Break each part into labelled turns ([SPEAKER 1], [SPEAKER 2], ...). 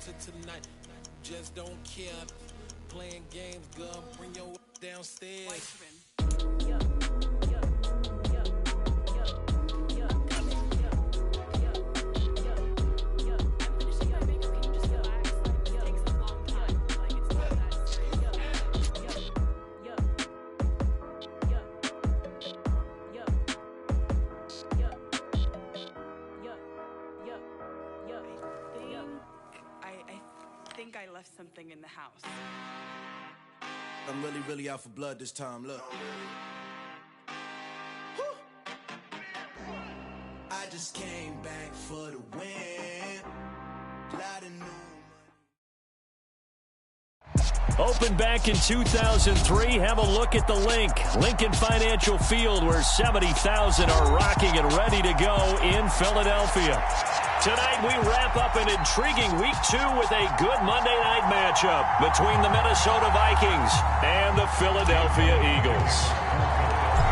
[SPEAKER 1] to tonight. Just don't care. Playing games, girl. Bring your downstairs.
[SPEAKER 2] I left something in the house.
[SPEAKER 1] I'm really out for blood this time, look. I just came back for the win. Glad and new.
[SPEAKER 3] Opened back in 2003. Have a look at the link. Lincoln Financial Field, where 70,000 are rocking and ready to go in Philadelphia. Tonight we wrap up an intriguing Week 2 with a good Monday night matchup between the Minnesota Vikings and the Philadelphia Eagles.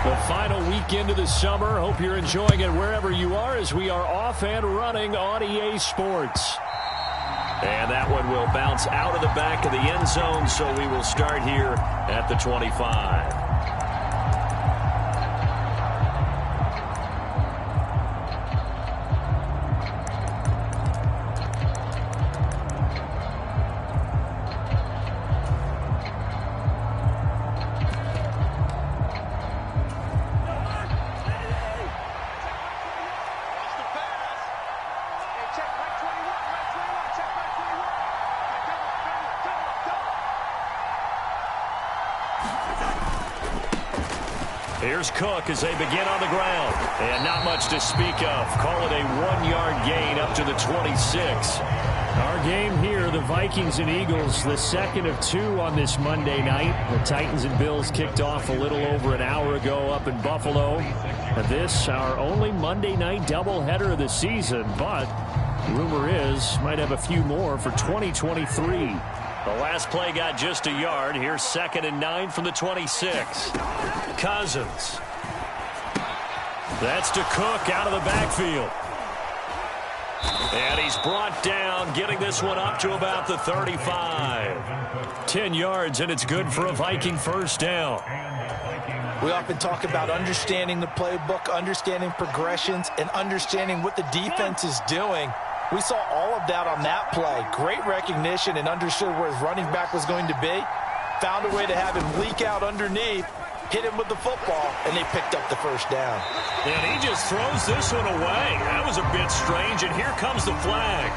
[SPEAKER 3] The final weekend of the summer. Hope you're enjoying it wherever you are as we are off and running on EA Sports. And that one will bounce out of the back of the end zone, so we will start here at the 25. Here's Cook as they begin on the ground. And not much to speak of. Call it a 1-yard gain up to the 26. Our game here, the Vikings and Eagles, the second of 2 on this Monday night. The Titans and Bills kicked off a little over an hour ago up in Buffalo. And this, our only Monday night doubleheader of the season. But rumor is, might have a few more for 2023. The last play got just a yard. Here's 2nd and 9 from the 26. Cousins. That's to Cook out of the backfield. And he's brought down, getting this one up to about the 35. 10 yards, and it's good for a Viking first down.
[SPEAKER 4] We often talk about understanding the playbook, understanding progressions, and understanding what the defense is doing. We saw all of that on that play. Great recognition and understood where his running back was going to be. Found a way to have him leak out underneath, hit him with the football, and they picked up the first down.
[SPEAKER 3] And he just throws this one away. That was a bit strange, and here comes the flag.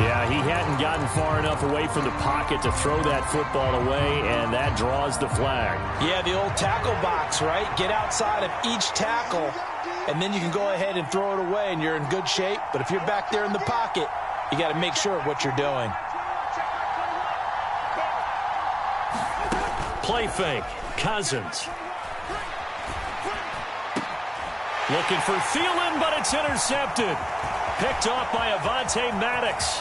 [SPEAKER 3] Yeah, he hadn't gotten far enough away from the pocket to throw that football away, and that draws the flag.
[SPEAKER 4] Yeah, the old tackle box, right? Get outside of each tackle, and then you can go ahead and throw it away, and you're in good shape. But if you're back there in the pocket, you got to make sure of what you're doing.
[SPEAKER 3] Play fake. Cousins. Looking for Thielen, but it's intercepted. Picked off by Avonte Maddox.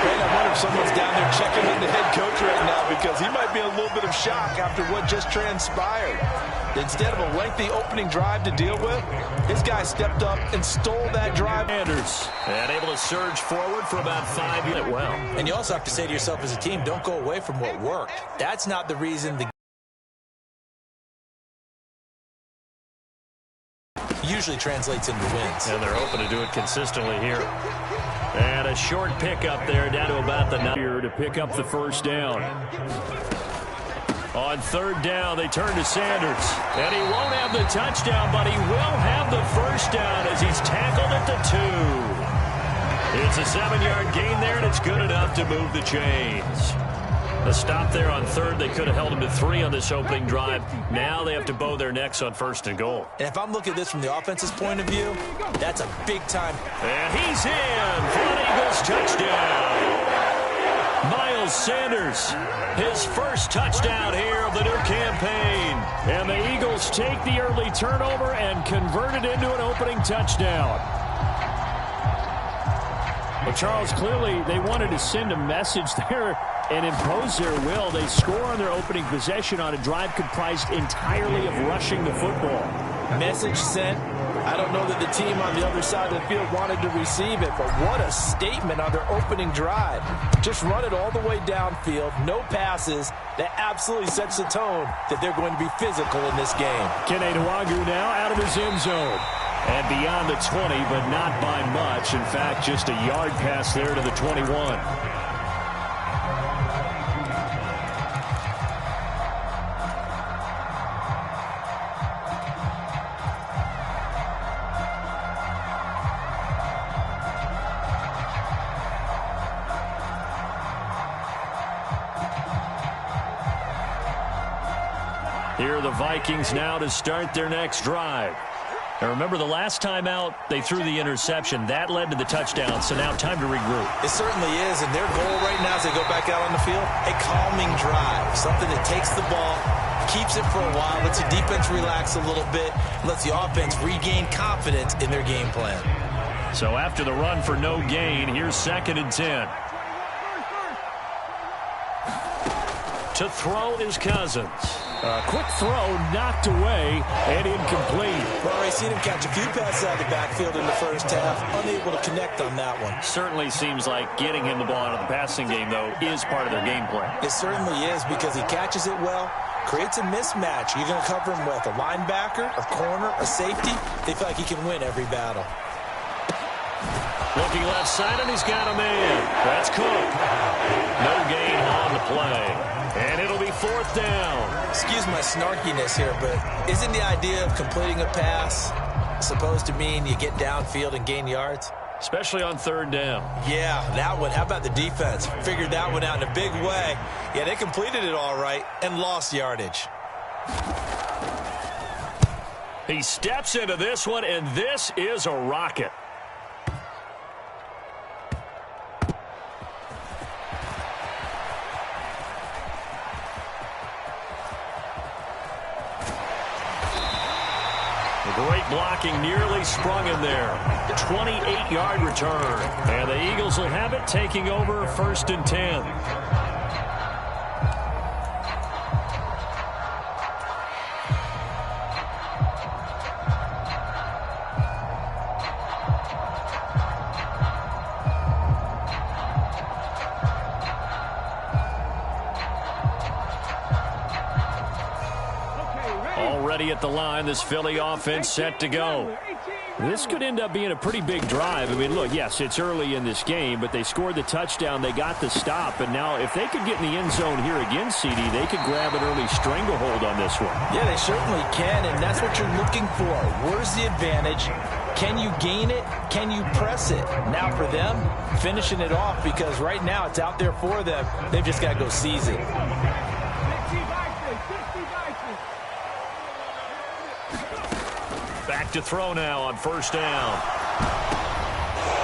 [SPEAKER 4] Great, I wonder if someone's down there checking on the head coach right now, because he might be in a little bit of shock after what just transpired. Instead of a lengthy opening drive to deal with, this guy stepped up and stole that drive.
[SPEAKER 3] Anders, and able to surge forward for about 5 minutes. Well,
[SPEAKER 4] and you also have to say to yourself as a team, don't go away from what worked. That's not the reason the usually translates into wins.
[SPEAKER 3] And they're hoping to do it consistently here. And a short pickup there down to about the 9 here to pick up the first down. On 3rd down, they turn to Sanders. And he won't have the touchdown, but he will have the first down as he's tackled at the 2. It's a 7-yard gain there, and it's good enough to move the chains. A stop there on 3rd. They could have held him to 3 on this opening drive. Now they have to bow their necks on 1st and goal.
[SPEAKER 4] And if I'm looking at this from the offense's point of view, that's a big time.
[SPEAKER 3] And he's in for an Eagles touchdown. Miles Sanders, his first touchdown here of the new campaign. And the Eagles take the early turnover and convert it into an opening touchdown. Well, Charles, clearly they wanted to send a message there and impose their will. They score on their opening possession on a drive comprised entirely of rushing the football.
[SPEAKER 4] Message sent, I don't know that the team on the other side of the field wanted to receive it, but what a statement on their opening drive. Just run it all the way downfield, no passes. That absolutely sets the tone that they're going to be physical in this game.
[SPEAKER 3] Kene Nwagu now out of his end zone. And beyond the 20, but not by much. In fact, just a yard pass there to the 21. Here are the Vikings now to start their next drive. Now remember, the last time out, they threw the interception. That led to the touchdown, so now time to regroup.
[SPEAKER 4] It certainly is, and their goal right now as they go back out on the field, a calming drive, something that takes the ball, keeps it for a while, lets the defense relax a little bit, lets the offense regain confidence in their game plan.
[SPEAKER 3] So after the run for no gain, here's 2nd and 10. To throw is Cousins. A quick throw knocked away and incomplete.
[SPEAKER 4] We've already seen him catch a few passes out of the backfield in the first half. Unable to connect on that one.
[SPEAKER 3] Certainly seems like getting him the ball out of the passing game, though, is part of their game plan.
[SPEAKER 4] It certainly is because he catches it well, creates a mismatch. You're going to cover him with a linebacker, a corner, a safety. They feel like he can win every battle.
[SPEAKER 3] Looking left side, and he's got a man. That's Cook. No gain on the play. And it'll be 4th down.
[SPEAKER 4] Excuse my snarkiness here, but isn't the idea of completing a pass supposed to mean you get downfield and gain yards?
[SPEAKER 3] Especially on 3rd down.
[SPEAKER 4] Yeah, that one. How about the defense? Figured that one out in a big way. Yeah, they completed it all right and lost yardage.
[SPEAKER 3] He steps into this one, and this is a rocket. Great blocking, nearly sprung him there. 28-yard return. And the Eagles will have it, taking over 1st and 10. Already at the line, this Philly offense set to go. This could end up being a pretty big drive. I mean, look, yes, it's early in this game, but they scored the touchdown. They got the stop. And now if they could get in the end zone here again, CD, they could grab an early stranglehold on this one.
[SPEAKER 4] Yeah, they certainly can, and that's what you're looking for. Where's the advantage? Can you gain it? Can you press it? Now for them, finishing it off, because right now it's out there for them. They've just got to go seize it.
[SPEAKER 3] Back to throw now on 1st down.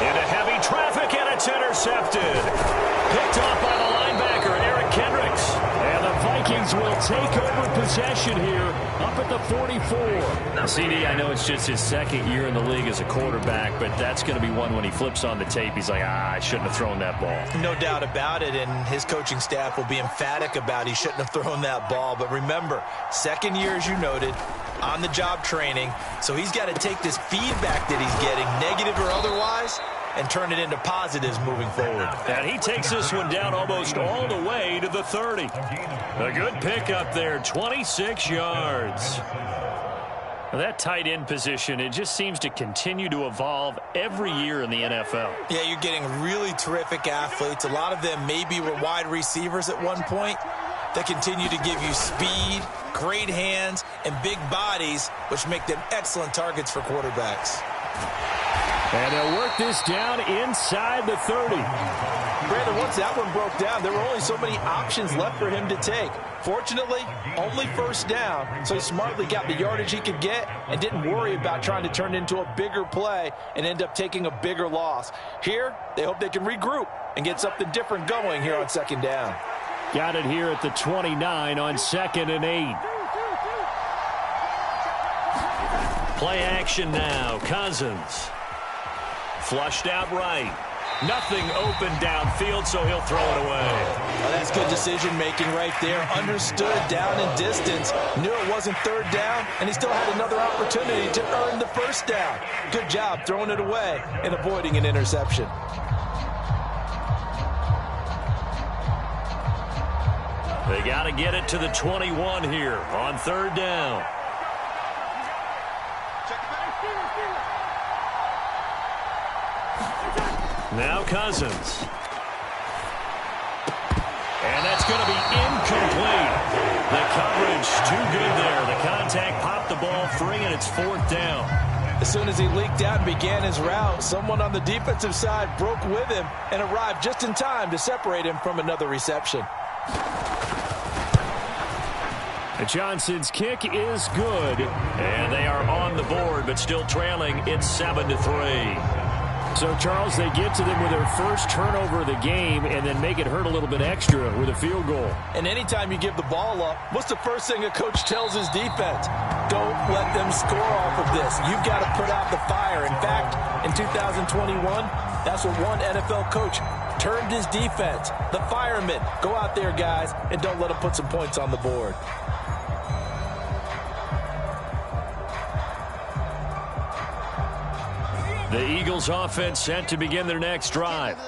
[SPEAKER 3] Into heavy traffic, and it's intercepted. Picked off by the linebacker, Eric Kendricks. And the Vikings will take over possession here up at the 44. Now, CD, I know it's just his 2nd year in the league as a quarterback, but that's going to be one when he flips on the tape. He's like, I shouldn't have thrown that ball.
[SPEAKER 4] No doubt about it, and his coaching staff will be emphatic about he shouldn't have thrown that ball. But remember, 2nd year, as you noted, on-the-job training, so he's got to take this feedback that he's getting, negative or otherwise, and turn it into positives moving forward.
[SPEAKER 3] And he takes this one down almost all the way to the 30. A good pickup there, 26 yards. That tight end position, it just seems to continue to evolve every year in the NFL.
[SPEAKER 4] Yeah, you're getting really terrific athletes. A lot of them maybe were wide receivers at one point. They continue to give you speed, great hands, and big bodies, which make them excellent targets for quarterbacks.
[SPEAKER 3] And they'll work this down inside the 30.
[SPEAKER 4] Brandon, once that one broke down, there were only so many options left for him to take. Fortunately, only 1st down, so he smartly got the yardage he could get and didn't worry about trying to turn it into a bigger play and end up taking a bigger loss. Here, they hope they can regroup and get something different going here on 2nd down.
[SPEAKER 3] Got it here at the 29 on 2nd and 8. Play action now. Cousins. Flushed out right. Nothing open downfield, so he'll throw it away.
[SPEAKER 4] Well, that's good decision-making right there. Understood down and distance, knew it wasn't third down, and he still had another opportunity to earn the first down. Good job throwing it away and avoiding an interception.
[SPEAKER 3] They got to get it to the 21 here on third down. Now Cousins. And that's going to be incomplete. The coverage too good there. The contact popped the ball free, and it's fourth down.
[SPEAKER 4] As soon as he leaked out and began his route, someone on the defensive side broke with him and arrived just in time to separate him from another reception.
[SPEAKER 3] Johnson's kick is good, and they are on the board, but still trailing. It's 7-3. So, Charles, they get to them with their first turnover of the game and then make it hurt a little bit extra with a field goal.
[SPEAKER 4] And anytime you give the ball up, what's the first thing a coach tells his defense? Don't let them score off of this. You've got to put out the fire. In fact, in 2021, that's what one NFL coach termed his defense. The firemen. Go out there, guys, and don't let them put some points on the board.
[SPEAKER 3] The Eagles offense set to begin their next drive.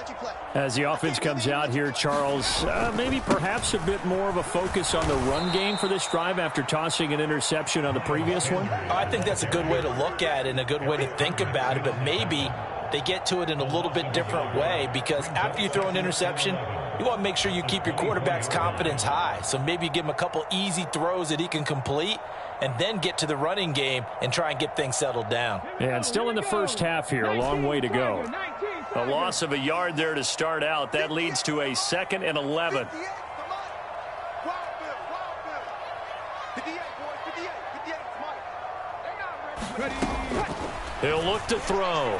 [SPEAKER 3] As the offense comes out here, Charles, maybe perhaps a bit more of a focus on the run game for this drive after tossing an interception on the previous one?
[SPEAKER 4] I think that's a good way to look at it and a good way to think about it, but maybe they get to it in a little bit different way, because after you throw an interception, you want to make sure you keep your quarterback's confidence high. So maybe you give him a couple easy throws that he can complete, and then get to the running game and try and get things settled down.
[SPEAKER 3] And still in the first half here, a long way to go. A loss of a yard there to start out. That leads to a 2nd and 11. He'll look to throw.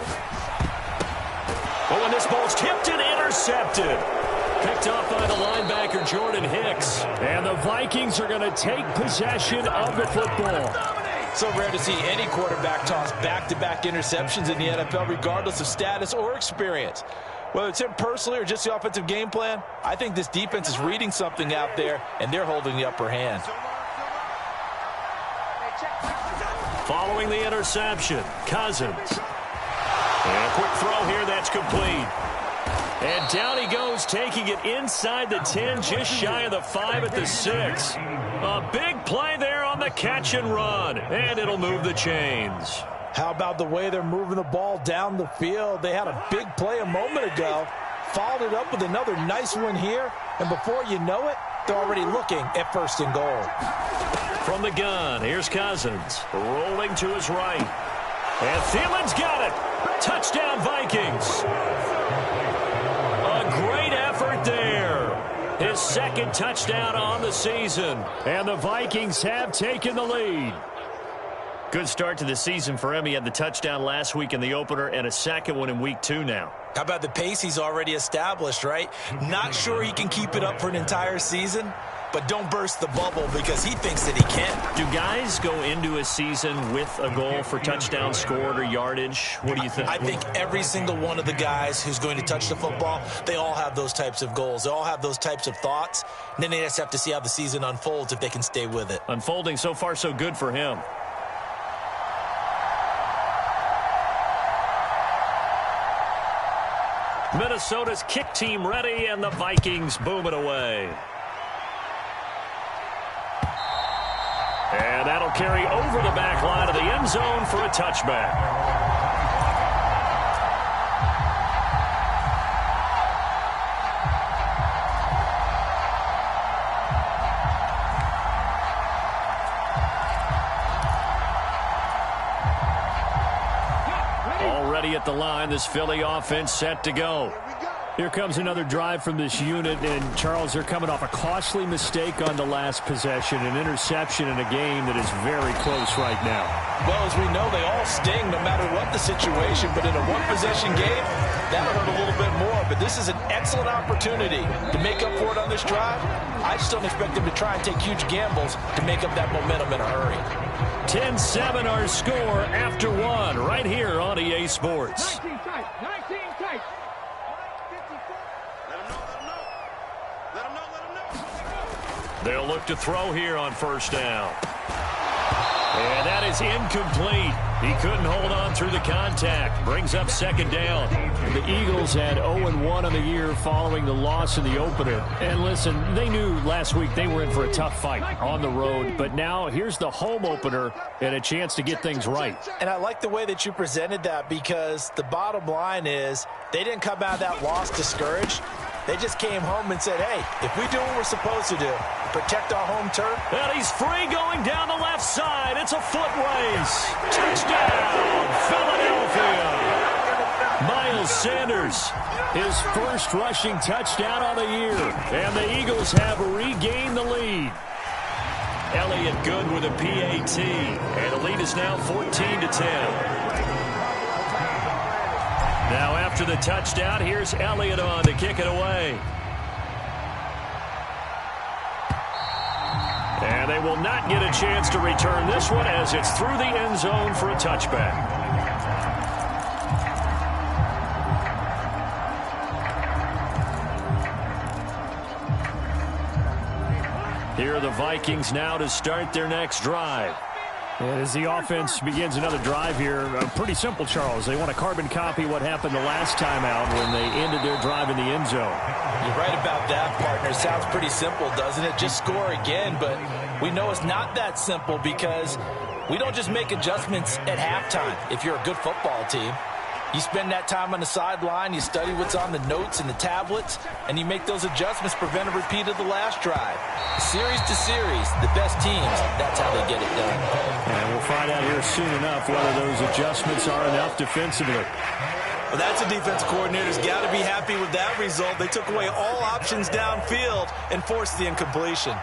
[SPEAKER 3] Oh, and this ball's tipped and intercepted. Picked off by the linebacker, Jordan Hicks. And the Vikings are going to take possession of the football.
[SPEAKER 4] So rare to see any quarterback toss back-to-back interceptions in the NFL, regardless of status or experience. Whether it's him personally or just the offensive game plan, I think this defense is reading something out there, and they're holding the upper hand.
[SPEAKER 3] Following the interception, Cousins. And a quick throw here, that's complete. And down he goes, taking it inside the 10, just shy of the 5 at the 6. A big play there on the catch and run, and it'll move the chains.
[SPEAKER 4] How about the way they're moving the ball down the field? They had a big play a moment ago, followed it up with another nice one here, and before you know it, they're already looking at 1st and goal.
[SPEAKER 3] From the gun, here's Cousins, rolling to his right. And Thielen's got it. Touchdown, Vikings. A great effort there. His 2nd touchdown on the season. And the Vikings have taken the lead. Good start to the season for him. He had the touchdown last week in the opener and a 2nd one in week 2 now.
[SPEAKER 4] How about the pace he's already established, right? Not sure he can keep it up for an entire season, but don't burst the bubble because he thinks that he can.
[SPEAKER 3] Do guys go into a season with a goal for touchdown scored or yardage? What do you think?
[SPEAKER 4] I think every single one of the guys who's going to touch the football, they all have those types of goals. They all have those types of thoughts. And then they just have to see how the season unfolds if they can stay with it.
[SPEAKER 3] Unfolding so far so good for him. Minnesota's kick team ready, and the Vikings boom it away. And that'll carry over the back line of the end zone for a touchback. Already at the line, this Philly offense set to go. Here comes another drive from this unit, and Charles, they're coming off a costly mistake on the last possession, an interception in a game that is very close right now.
[SPEAKER 4] Well, as we know, they all sting no matter what the situation, but in a one-possession game, that'll hurt a little bit more. But this is an excellent opportunity to make up for it on this drive. I just don't expect them to try and take huge gambles to make up that momentum in a hurry.
[SPEAKER 3] 10-7 our score after one, right here on EA Sports.
[SPEAKER 5] 19 tight.
[SPEAKER 3] They'll look to throw here on first down. And that is incomplete. He couldn't hold on through the contact. Brings up second down.
[SPEAKER 5] The Eagles had 0-1 on the year following the loss in the opener. And listen, they knew last week they were in for a tough fight on the road. But now here's the home opener and a chance to get things right.
[SPEAKER 4] And I like the way that you presented that, because the bottom line is they didn't come out of that loss discouraged. They just came home and said, hey, if we do what we're supposed to do, protect our home turf.
[SPEAKER 3] And he's free going down the left side. It's a foot race. Touchdown, Philadelphia. Miles Sanders, his first rushing touchdown on the year. And the Eagles have regained the lead. Elliott Good with a PAT. And the lead is now 14-10. Now after the touchdown, here's Elliott on to kick it away. And they will not get a chance to return this one as it's through the end zone for a touchback. Here are the Vikings now to start their next drive.
[SPEAKER 5] And as the offense begins another drive here, pretty simple, Charles. They want to carbon copy what happened the last time out when they ended their drive in the end zone.
[SPEAKER 4] You're right about that, partner. Sounds pretty simple, doesn't it? Just score again, but we know it's not that simple, because we don't just make adjustments at halftime if you're a good football team. You spend that time on the sideline, you study what's on the notes and the tablets, and you make those adjustments, prevent a repeat of the last drive. Series to series, the best teams, that's how they get it done.
[SPEAKER 5] And we'll find out here soon enough whether those adjustments are enough defensively.
[SPEAKER 6] Well, that's a defense coordinator's got to be happy with that result. They took away all options downfield and forced the incompletion.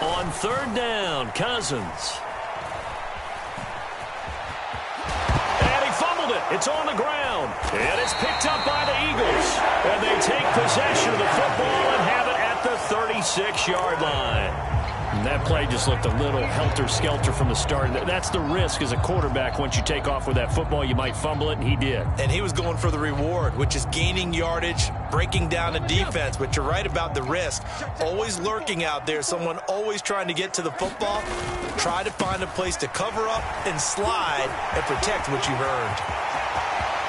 [SPEAKER 3] On third down, Cousins. It's on the ground, and it's picked up by the Eagles. And they take possession of the football and have it at the 36-yard line.
[SPEAKER 5] And that play just looked a little helter-skelter from the start. That's the risk as a quarterback. Once you take off with that football, you might fumble it, and he did.
[SPEAKER 6] And he was going for the reward, which is gaining yardage, breaking down the defense. But you're right about the risk. Always lurking out there, someone always trying to get to the football. Try to find a place to cover up and slide and protect what you've earned.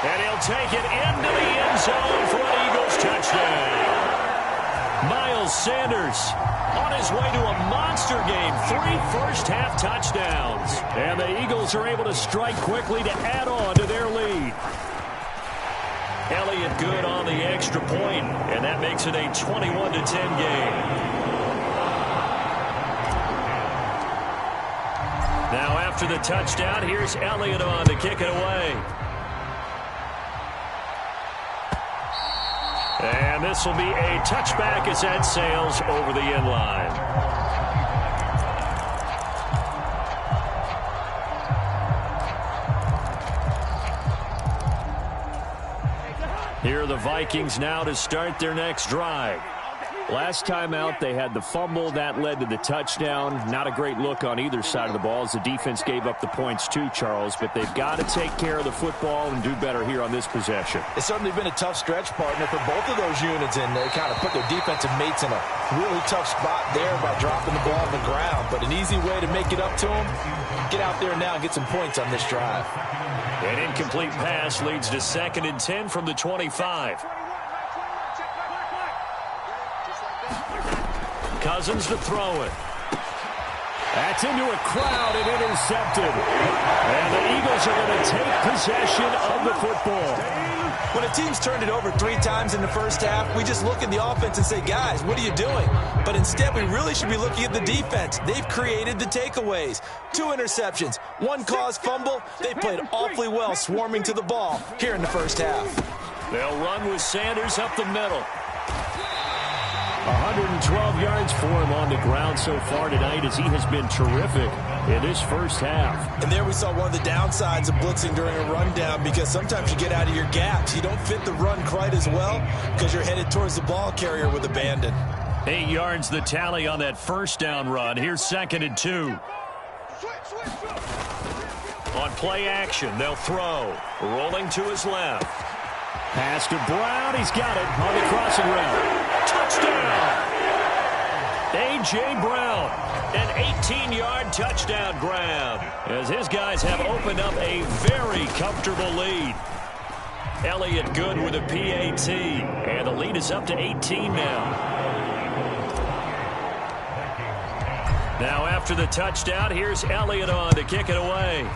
[SPEAKER 3] And he'll take it into the end zone for an Eagles touchdown. Miles Sanders on his way to a monster game. 3 first-half touchdowns. And the Eagles are able to strike quickly to add on to their lead. Elliott Good on the extra point, and that makes it a 21-10 game. Now after the touchdown, here's Elliott on to kick it away. And this will be a touchback as that sails over the end line. Here are the Vikings now to start their next drive.
[SPEAKER 5] Last time out, they had the fumble. That led to the touchdown. Not a great look on either side of the ball as the defense gave up the points too, Charles. But they've got to take care of the football and do better here on this possession.
[SPEAKER 4] It's certainly been a tough stretch, partner, for both of those units, and they kind of put their defensive mates in a really tough spot there by dropping the ball on the ground. But an easy way to make it up to them, get out there now and get some points on this drive.
[SPEAKER 3] An incomplete pass leads to 2nd and 10 from the 25. Cousins to throw it.
[SPEAKER 5] That's into a crowd and intercepted. And the Eagles are going to take possession of the football.
[SPEAKER 6] When a team's turned it over 3 times in the first half, we just look at the offense and say, guys, what are you doing? But instead, we really should be looking at the defense. They've created the takeaways. 2 interceptions, 1 caused fumble. They played awfully well swarming to the ball here in the first half.
[SPEAKER 3] They'll run with Sanders up the middle.
[SPEAKER 5] 112 yards for him on the ground so far tonight as he has been terrific in this first half.
[SPEAKER 6] And there we saw one of the downsides of blitzing during a rundown, because sometimes you get out of your gaps. You don't fit the run quite as well because you're headed towards the ball carrier with abandon.
[SPEAKER 3] 8 yards the tally on that first down run. Here's 2nd and 2. On play action, they'll throw. Rolling to his left.
[SPEAKER 5] Pass to Brown. He's got it on the crossing route.
[SPEAKER 3] Touchdown! A.J. Brown, an 18-yard touchdown grab, as his guys have opened up a very comfortable lead. Elliott good with a PAT, and the lead is up to 18 now. Now after the touchdown, here's Elliott on to kick it away.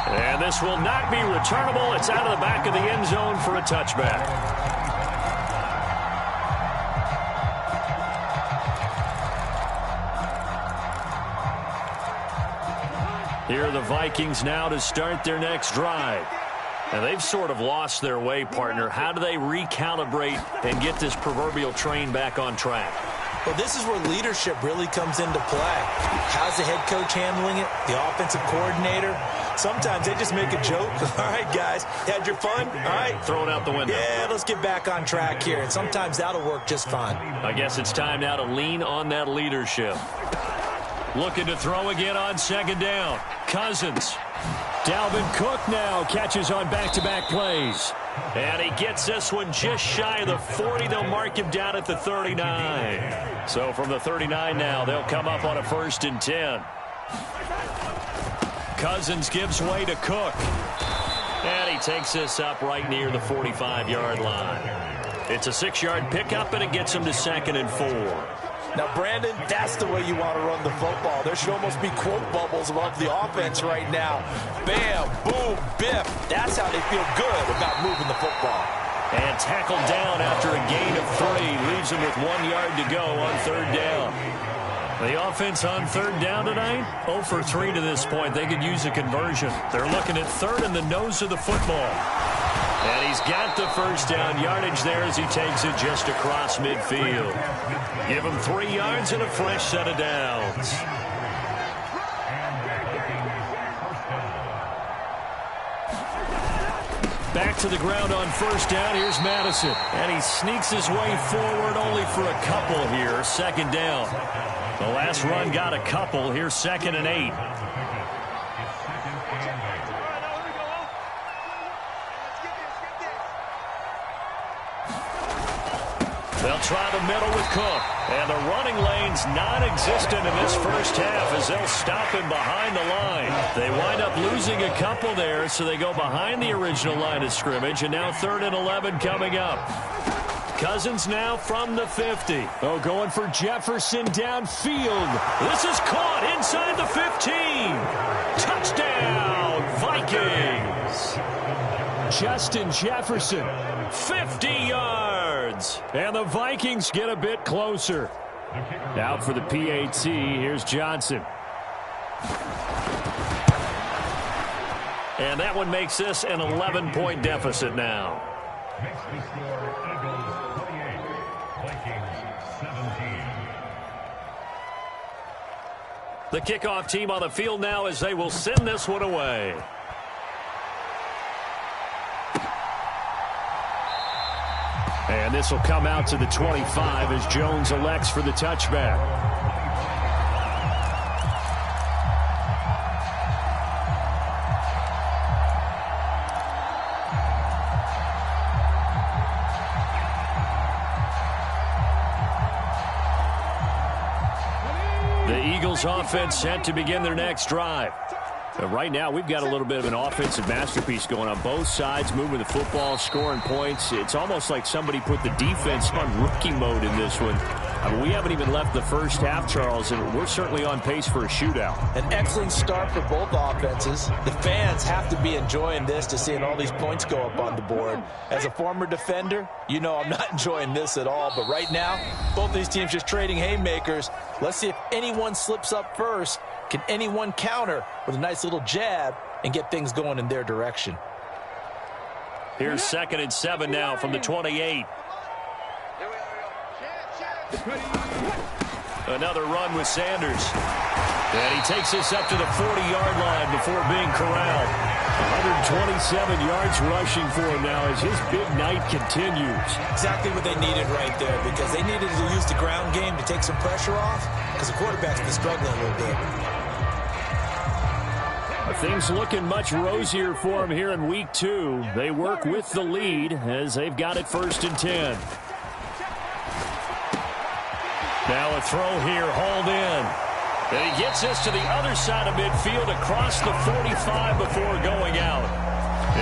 [SPEAKER 3] And this will not be returnable. It's out of the back of the end zone for a touchback. Here are the Vikings now to start their next drive. And they've sort of lost their way, partner. How do they recalibrate and get this proverbial train back on track?
[SPEAKER 6] Well, this is where leadership really comes into play. How's the head coach handling it? The offensive coordinator? Sometimes they just make a joke. All right, guys, had your fun? All right.
[SPEAKER 3] Throw it out the window.
[SPEAKER 6] Yeah, let's get back on track here. And sometimes that'll work just fine.
[SPEAKER 3] I guess it's time now to lean on that leadership. Looking to throw again on second down. Cousins.
[SPEAKER 5] Dalvin Cook now catches on back-to-back plays.
[SPEAKER 3] And he gets this one just shy of the 40. They'll mark him down at the 39. So from the 39 now, they'll come up on a 1st and 10. Cousins gives way to Cook. And he takes this up right near the 45-yard line. It's a 6-yard pickup, and it gets him to 2nd and 4.
[SPEAKER 4] Now, Brandon, that's the way you want to run the football. There should almost be quote bubbles above the offense right now. Bam, boom, biff. That's how they feel good about moving the football.
[SPEAKER 3] And tackled down after a gain of 3. Leaves him with 1 yard to go on 3rd down. The offense on 3rd down tonight, 0 for 3 to this point. They could use a conversion. They're looking at 3rd in the nose of the football. And he's got the 1st down yardage there as he takes it just across midfield. Give him 3 yards and a fresh set of downs. Back to the ground on 1st down. Here's Madison. And he sneaks his way forward only for a couple here. 2nd down. The last run got a couple. Here's 2nd and 8. They'll try the middle with Cook. And the running lane's non-existent in this first half as they'll stop him behind the line. They wind up losing a couple there, so they go behind the original line of scrimmage. And now 3rd and 11 coming up. Cousins now from the 50.
[SPEAKER 5] Oh, going for Jefferson downfield.
[SPEAKER 3] This is caught inside the 15. Touchdown, Vikings.
[SPEAKER 5] Justin Jefferson.
[SPEAKER 3] 50 yards.
[SPEAKER 5] And the Vikings get a bit closer. Out for the PAT. Here's Johnson.
[SPEAKER 3] And that one makes this an 11-point deficit now. The kickoff team on the field now as they will send this one away.
[SPEAKER 5] And this will come out to the 25 as Jones elects for the touchback. The Eagles offense set to begin their next drive. Right now, we've got a little bit of an offensive masterpiece going on both sides, moving the football, scoring points. It's almost like somebody put the defense on rookie mode in this one. I mean, we haven't even left the first half, Charles, and we're certainly on pace for a shootout.
[SPEAKER 6] An excellent start for both offenses. The fans have to be enjoying this to seeing all these points go up on the board. As a former defender, you know I'm not enjoying this at all. But right now, both these teams just trading haymakers. Let's see if anyone slips up first. Can anyone counter with a nice little jab and get things going in their direction?
[SPEAKER 3] Here's 2nd and 7 now from the 28. Another run with Sanders. And he takes this up to the 40-yard line before being corralled. 127 yards rushing for him now as his big night continues.
[SPEAKER 6] Exactly what they needed right there, because they needed to use the ground game to take some pressure off. because the quarterback's been struggling a little bit.
[SPEAKER 3] Things looking much rosier for them here in week 2. They work with the lead as they've got it 1st and 10. Now a throw here, hauled in. And he gets this to the other side of midfield across the 45 before going out.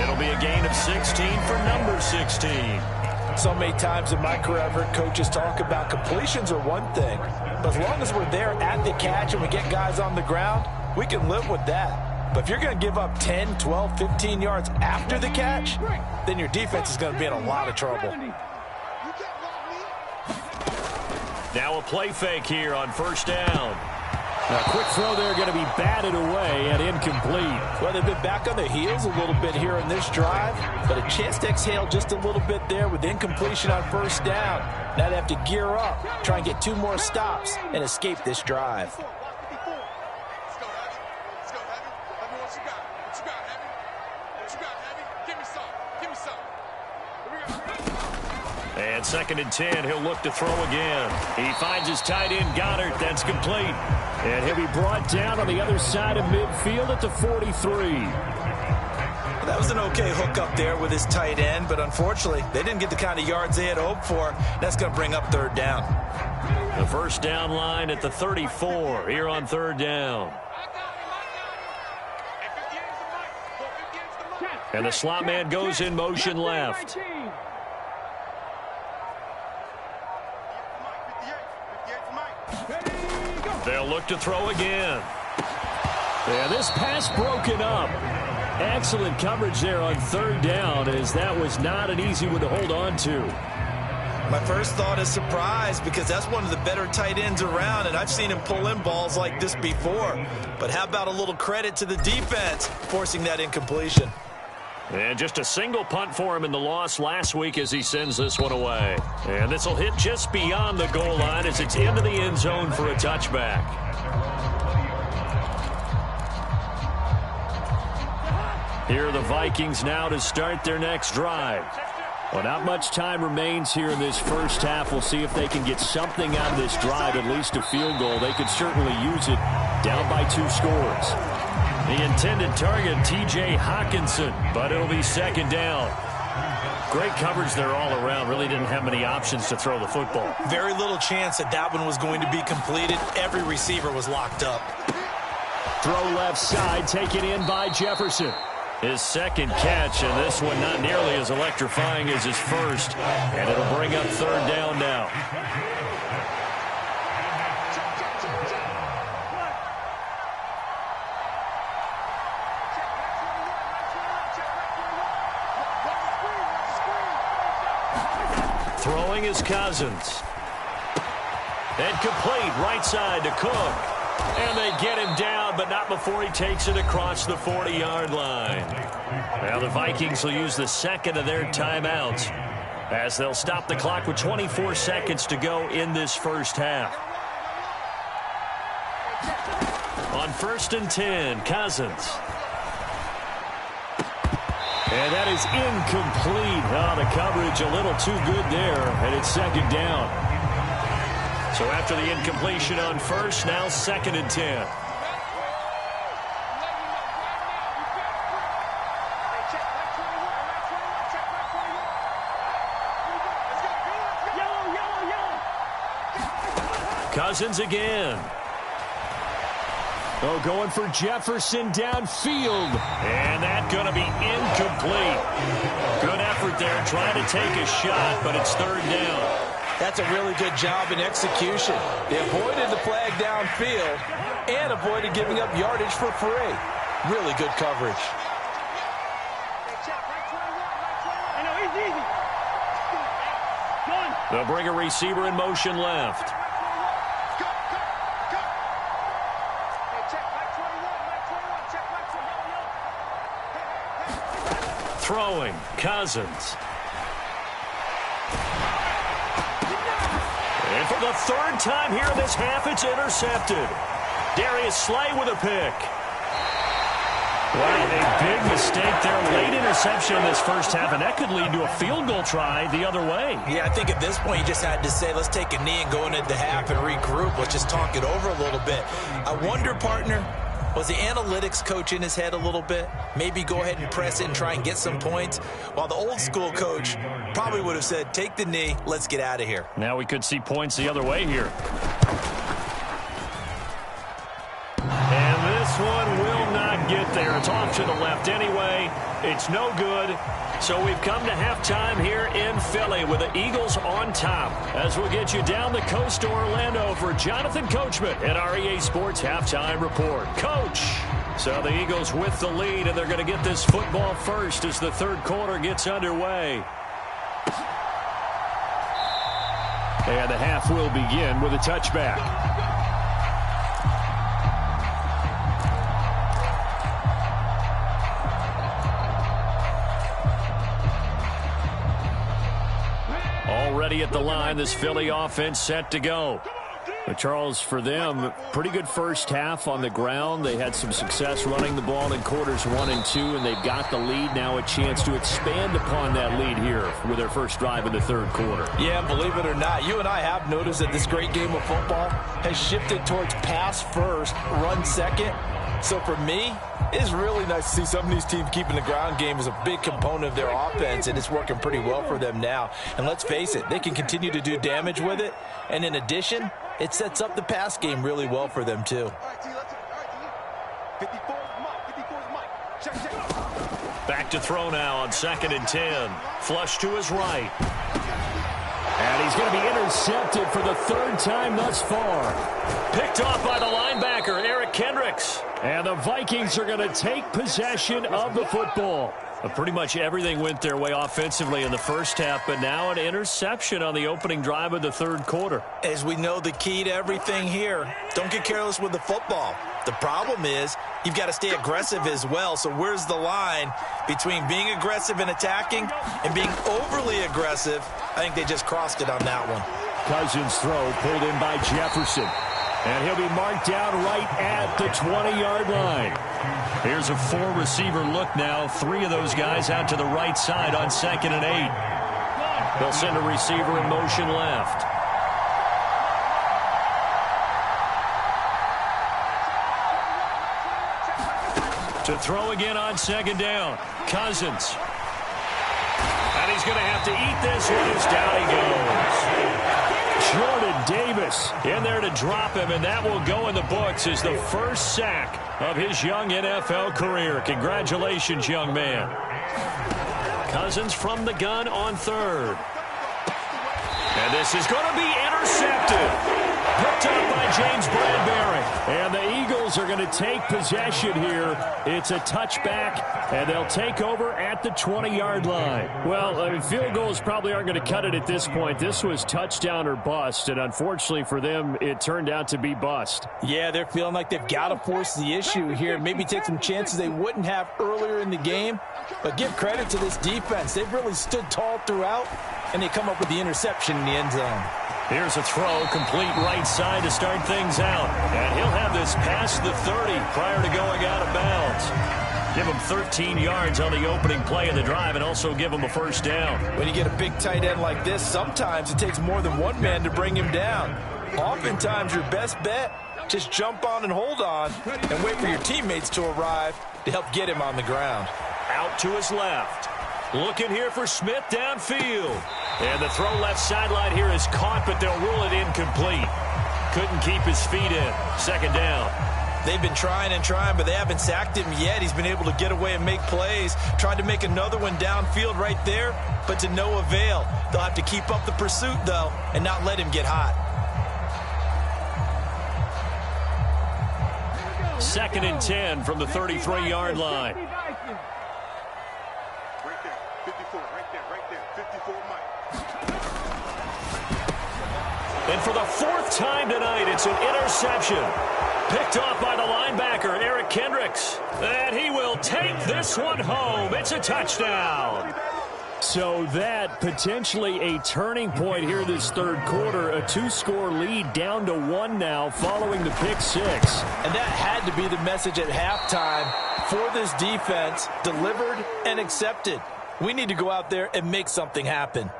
[SPEAKER 3] It'll be a gain of 16 for number 16.
[SPEAKER 4] So many times in my career, I've heard coaches talk about completions are one thing. But as long as we're there at the catch and we get guys on the ground, we can live with that. But if you're going to give up 10, 12, 15 yards after the catch, then your defense is going to be in a lot of trouble.
[SPEAKER 3] Now a play fake here on 1st down. A quick throw there going to be batted away and incomplete.
[SPEAKER 4] Well, they've been back on their heels a little bit here in this drive, but a chance to exhale just a little bit there with incompletion on 1st down. Now they have to gear up, try and get 2 more stops, and escape this drive.
[SPEAKER 3] And 2nd and 10, he'll look to throw again. He finds his tight end, Goddard. That's complete. And he'll be brought down on the other side of midfield at the 43.
[SPEAKER 6] That was an okay hook up there with his tight end, but unfortunately, they didn't get the kind of yards they had hoped for. That's going to bring up 3rd down.
[SPEAKER 3] The 1st down line at the 34 here on 3rd down. And the slot man goes in motion left. They'll look to throw again. And this pass broken up. Excellent coverage there on 3rd down, as that was not an easy one to hold on to.
[SPEAKER 6] My first thought is surprise, because that's one of the better tight ends around, and I've seen him pull in balls like this before. But how about a little credit to the defense forcing that incompletion?
[SPEAKER 3] And just a single punt for him in the loss last week as he sends this one away. And this will hit just beyond the goal line as it's into the end zone for a touchback. Here are the Vikings now to start their next drive. Well, not much time remains here in this 1st half. We'll see if they can get something out of this drive, at least a field goal. They could certainly use it down by 2 scores. The intended target, T.J. Hawkinson, but it'll be 2nd down. Great coverage there all around. Really didn't have many options to throw the football.
[SPEAKER 6] Very little chance that one was going to be completed. Every receiver was locked up.
[SPEAKER 3] Throw left side, taken in by Jefferson. His 2nd catch, and this one not nearly as electrifying as his first. And it'll bring up 3rd down now. Throwing is Cousins. And complete right side to Cook. And they get him down, but not before he takes it across the 40-yard line. Now the Vikings will use the 2nd of their timeouts as they'll stop the clock with 24 seconds to go in this 1st half. On 1st and 10, Cousins. And that is incomplete. Oh, the coverage a little too good there, and it's 2nd down. So after the incompletion on 1st, now 2nd and 10. Cousins again. Oh, going for Jefferson downfield. And that's going to be incomplete. Good effort there trying to take a shot, but it's 3rd down.
[SPEAKER 6] That's a really good job in execution. They avoided the flag downfield and avoided giving up yardage for free. Really good coverage.
[SPEAKER 3] They'll bring a receiver in motion left. Throwing, Cousins. And for the 3rd time here in this half, it's intercepted. Darius Slay with a pick. Well, a big mistake there. Late interception in this first half, and that could lead to a field goal try the other way.
[SPEAKER 6] Yeah, I think at this point you just had to say, let's take a knee and go into the half and regroup. Let's just talk it over a little bit. I wonder, partner, was the analytics coach in his head a little bit? Maybe go ahead and press it and try and get some points? While the old school coach probably would have said, take the knee, let's get out of here.
[SPEAKER 3] Now we could see points the other way here. And this one will not get there. It's off to the left anyway. It's no good. So we've come to halftime here in Philly with the Eagles on top. As we'll get you down the coast to Orlando for Jonathan Coachman at REA Sports Halftime Report. Coach! So the Eagles with the lead, and they're going to get this football first as the third quarter gets underway. And the half will begin with a touchback. Already at the line, this Philly offense set to go. But Charles, for them, pretty good first half on the ground. They had some success running the ball in quarters 1 and 2, and they've got the lead. Now a chance to expand upon that lead here with their first drive in the third quarter.
[SPEAKER 4] Yeah, believe it or not, you and I have noticed that this great game of football has shifted towards pass first, run second. So for me, it's really nice to see some of these teams keeping the ground game as a big component of their offense, and it's working pretty well for them now. And let's face it, they can continue to do damage with it. And in addition, it sets up the pass game really well for them too.
[SPEAKER 3] Back to throw now on 2nd and 10. Flush to his right. And he's going to be intercepted for the third time thus far. Picked off by the linebacker, Eric Kendricks. And the Vikings are going to take possession of the football. But pretty much everything went their way offensively in the first half, but now an interception on the opening drive of the third quarter.
[SPEAKER 6] As we know, the key to everything here, don't get careless with the football. The problem is you've got to stay aggressive as well. So where's the line between being aggressive and attacking and being overly aggressive? I think they just crossed it on that one.
[SPEAKER 3] Cousins' throw pulled in by Jefferson. And he'll be marked down right at the 20-yard line. Here's a 4-receiver look now. 3 of those guys out to the right side on 2nd and 8. They'll send a receiver in motion left. To throw again on 2nd down. Cousins. And he's going to have to eat this one as down he goes. Jordan Davis in there to drop him, and that will go in the books as the first sack of his young NFL career. Congratulations, young man. Cousins from the gun on 3rd. And this is going to be intercepted. Picked up by James Bradbury. And the Eagles are going to take possession here. It's a touchback, and they'll take over at the 20-yard line. Well, field goals probably aren't going to cut it at this point. This was touchdown or bust, and unfortunately for them, it turned out to be bust.
[SPEAKER 4] Yeah, they're feeling like they've got to force the issue here. Maybe take some chances they wouldn't have earlier in the game. But give credit to this defense. They've really stood tall throughout, and they come up with the interception in the end zone.
[SPEAKER 3] Here's a throw, complete right side to start things out. And he'll have this past the 30 prior to going out of bounds. Give him 13 yards on the opening play of the drive and also give him a first down.
[SPEAKER 4] When you get a big tight end like this, sometimes it takes more than one man to bring him down. Oftentimes, your best bet, just jump on and hold on and wait for your teammates to arrive to help get him on the ground.
[SPEAKER 3] Out to his left. Looking here for Smith downfield. And the throw left sideline here is caught, but they'll rule it incomplete. Couldn't keep his feet in. 2nd down.
[SPEAKER 6] They've been trying and trying, but they haven't sacked him yet. He's been able to get away and make plays. Tried to make another one downfield right there, but to no avail. They'll have to keep up the pursuit, though, and not let him get hot.
[SPEAKER 3] 2nd and 10 from the 33-yard line. And for the 4th time tonight, it's an interception. Picked off by the linebacker, Eric Kendricks. And he will take this one home. It's a touchdown. So that potentially a turning point here this third quarter. A 2-score lead down to 1 now following the pick 6.
[SPEAKER 4] And that had had to be the message at halftime for this defense, delivered and accepted. We need to go out there and make something happen.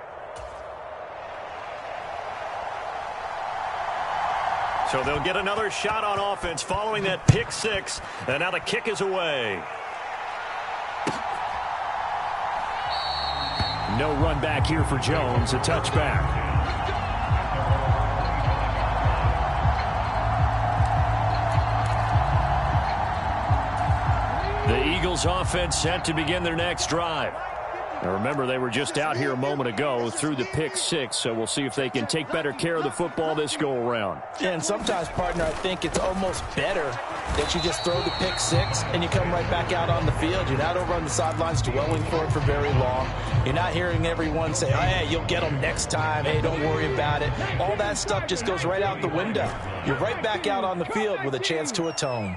[SPEAKER 3] So they'll get another shot on offense following that pick six. And now the kick is away. No run back here for Jones. A touchback. The Eagles offense set to begin their next drive. Now remember, they were just out here a moment ago through the pick six, so we'll see if they can take better care of the football this go-around.
[SPEAKER 4] And sometimes, partner, I think it's almost better that you just throw the pick six and you come right back out on the field. You're not over on the sidelines dwelling for it for very long. You're not hearing everyone say, oh, hey, you'll get them next time. Hey, don't worry about it. All that stuff just goes right out the window. You're right back out on the field with a chance to atone.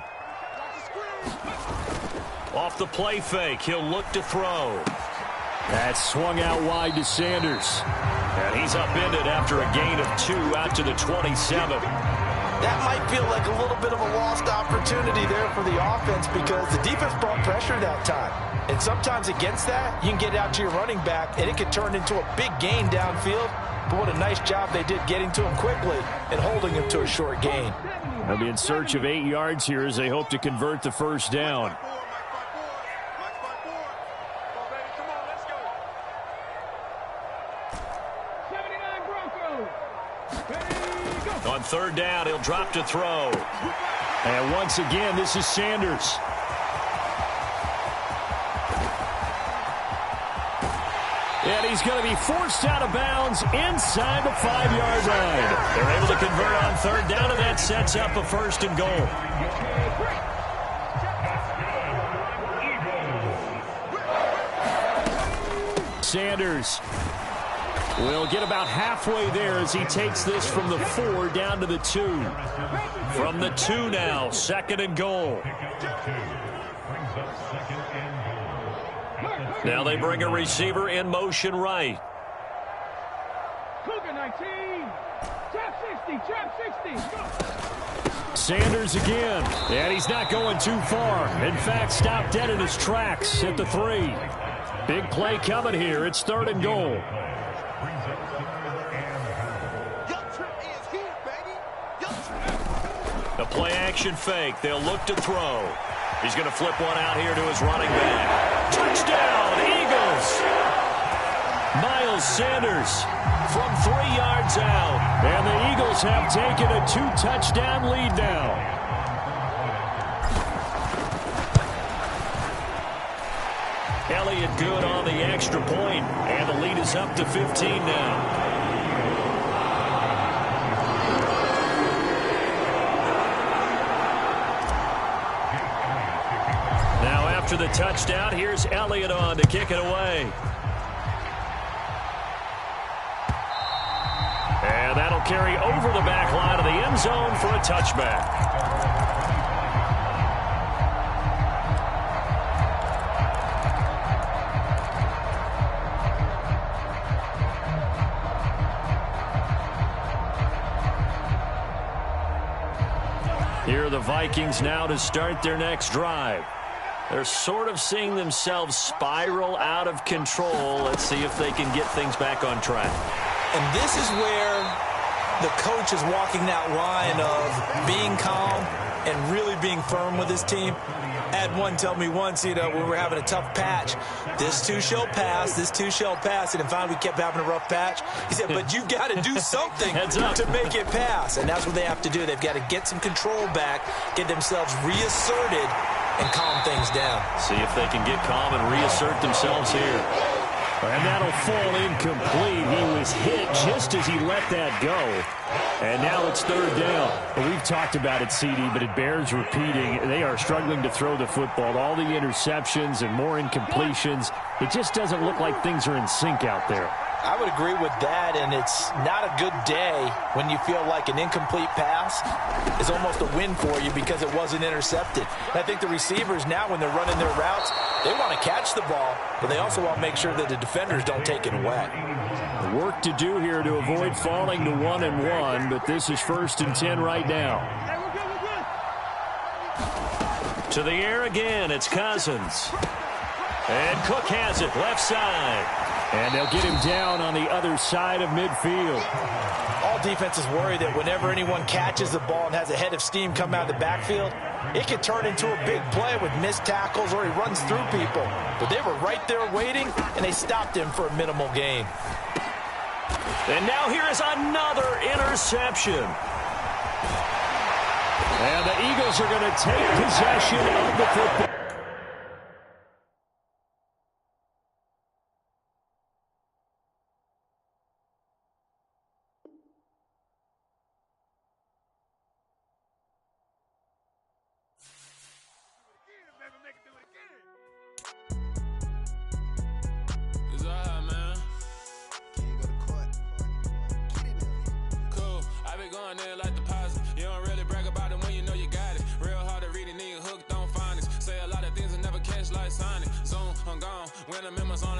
[SPEAKER 3] Off the play fake, he'll look to throw. That swung out wide to Sanders. And he's upended after a gain of 2 out to the 27.
[SPEAKER 4] That might feel like a little bit of a lost opportunity there for the offense because the defense brought pressure that time. And sometimes against that, you can get out to your running back, and it can turn into a big gain downfield. But what a nice job they did getting to him quickly and holding him to a short gain.
[SPEAKER 3] They'll be in search of 8 yards here as they hope to convert the first down. On third down, he'll drop to throw. And once again, this is Sanders. And he's going to be forced out of bounds inside the 5-yard line. They're able to convert on third down, and that sets up a first and goal. Sanders will get about halfway there as he takes this from the 4 down to the 2. From the 2 now, second and goal. Now they bring a receiver in motion right.
[SPEAKER 7] Cougar 19, trap 60.
[SPEAKER 3] Sanders again, and he's not going too far. In fact, stopped dead in his tracks at the 3. Big play coming here. It's third and goal. A play-action fake. They'll look to throw. He's going to flip one out here to his running back. Touchdown, Eagles! Miles Sanders from 3 yards out. And the Eagles have taken a 2-touchdown lead now. Elliott good on the extra point, and the lead is up to 15 now. After the touchdown, here's Elliott on to kick it away. And that'll carry over the back line of the end zone for a touchback. Here are the Vikings now to start their next drive. They're sort of seeing themselves spiral out of control. Let's see if they can get things back on track.
[SPEAKER 4] And this is where the coach is walking that line of being calm and really being firm with his team. I had one tell me once, when we were having a tough patch, this too shall pass, this too shall pass. And finally we kept having a rough patch. He said, but you've got to do something to make it pass. And that's what they have to do. They've got to get some control back, get themselves reasserted, and calm things down.
[SPEAKER 3] See if they can get calm and reassert themselves here. And that'll fall incomplete. He was hit just as he let that go. And now it's third down. Well, we've talked about it, CD, but it bears repeating. They are struggling to throw the football. All the interceptions and more incompletions. It just doesn't look like things are in sync out there.
[SPEAKER 4] I would agree with that, and it's not a good day when you feel like an incomplete pass is almost a win for you because it wasn't intercepted. And I think the receivers now, when they're running their routes, they want to catch the ball, but they also want to make sure that the defenders don't take it away.
[SPEAKER 3] Work to do here to avoid falling to 1-1, but this is 1st and 10 right now. To the air again, it's Cousins. And Cook has it, left side. And they'll get him down on the other side of midfield.
[SPEAKER 4] All defenses worry that whenever anyone catches the ball and has a head of steam come out of the backfield, it can turn into a big play with missed tackles or he runs through people. But they were right there waiting, and they stopped him for a minimal gain.
[SPEAKER 3] And now here is another interception. And the Eagles are going to take possession of the football.
[SPEAKER 1] When I'm in my zone,